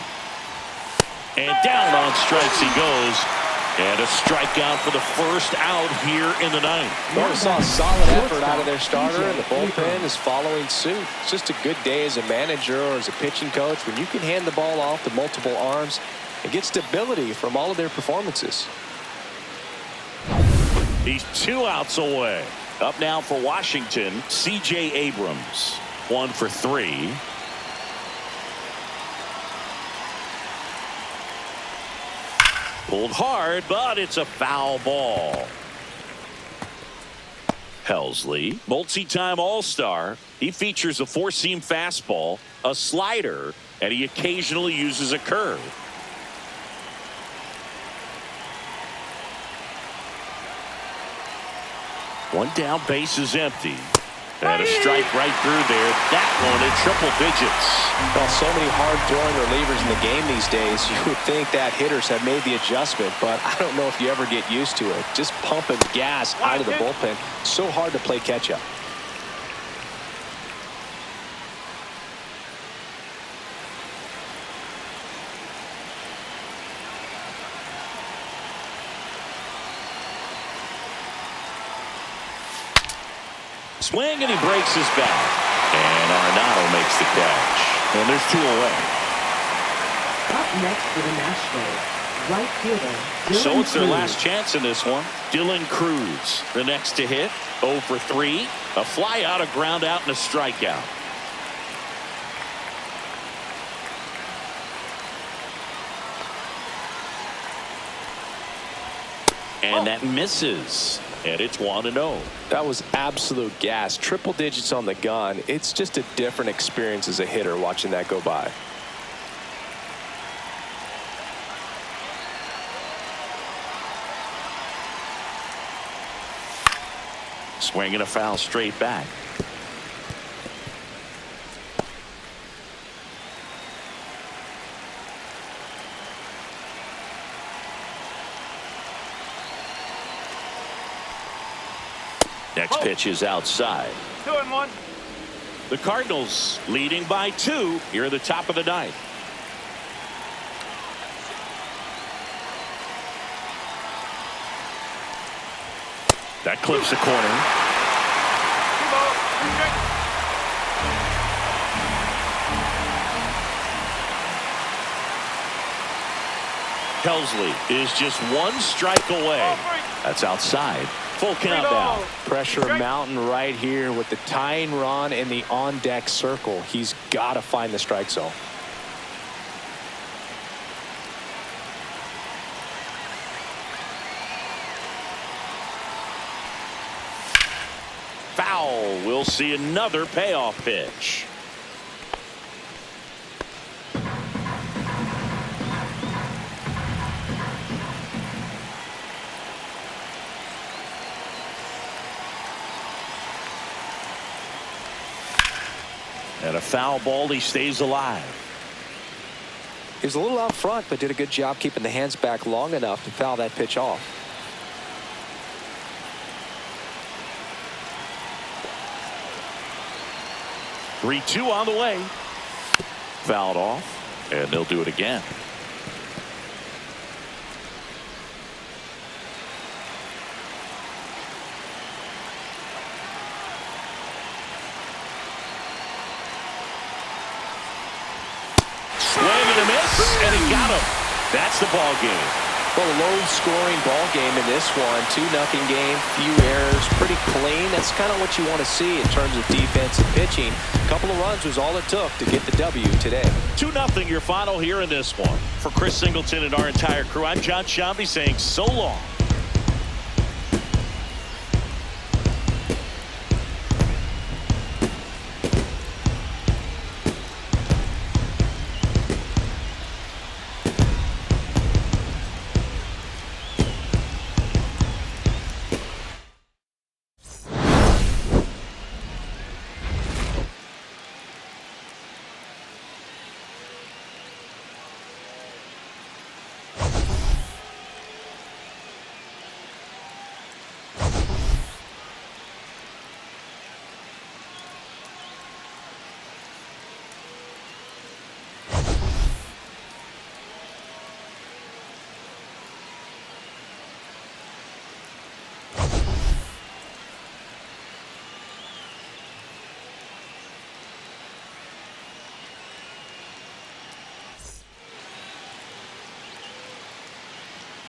And down on strikes he goes. And a strikeout for the first out here in the ninth. Well, we saw a solid effort out of their starter, and the bullpen is following suit. It's just a good day as a manager or as a pitching coach when you can hand the ball off to multiple arms and get stability from all of their performances. He's 2 outs away. Up now for Washington, C.J. Abrams. 1 for 3. Pulled hard, but it's a foul ball. Helsley, multi-time All-Star. He features a 4-seam fastball, a slider, and he occasionally uses a curve. One down, base is empty. And a strike right through there. That one at triple digits. Well, so many hard-throwing relievers in the game these days, you would think that hitters have made the adjustment, but I don't know if you ever get used to it. Just pumping gas out of the bullpen. So hard to play catch-up. Swing, and he breaks his bat. And Arenado makes the catch. And there's 2 away. Up next for the Nationals, right fielder Dylan So it's their Cruz. last chance in this one. Dylan Cruz, the next to hit. 0 for 3. A fly out, a ground out, and a strikeout. And that misses. And it's 1-0. That was absolute gas. Triple digits on the gun. It's just a different experience as a hitter watching that go by. Swinging a foul straight back. Next pitch is outside. 2-1. The Cardinals leading by 2 here at the top of the ninth. That clips the corner. 2 balls, 2 strikes. Helsley is just one strike away. That's outside. Full count now. Pressure mountain right here with the tying run in the on-deck circle. He's got to find the strike zone. Foul. We'll see another payoff pitch. And a foul ball. He stays alive. He was a little out front, but did a good job keeping the hands back long enough to foul that pitch off. Three-two on the way. Fouled off, and they'll do it again. Swing and a miss, and he got him. That's the ball game. Well, a low-scoring ball game in this one. 2-0 game, few errors, pretty clean. That's kind of what you want to see in terms of defense and pitching. A couple of runs was all it took to get the W today. 2-0 your final here in this one. For Chris Singleton and our entire crew, I'm John Shambi saying so long.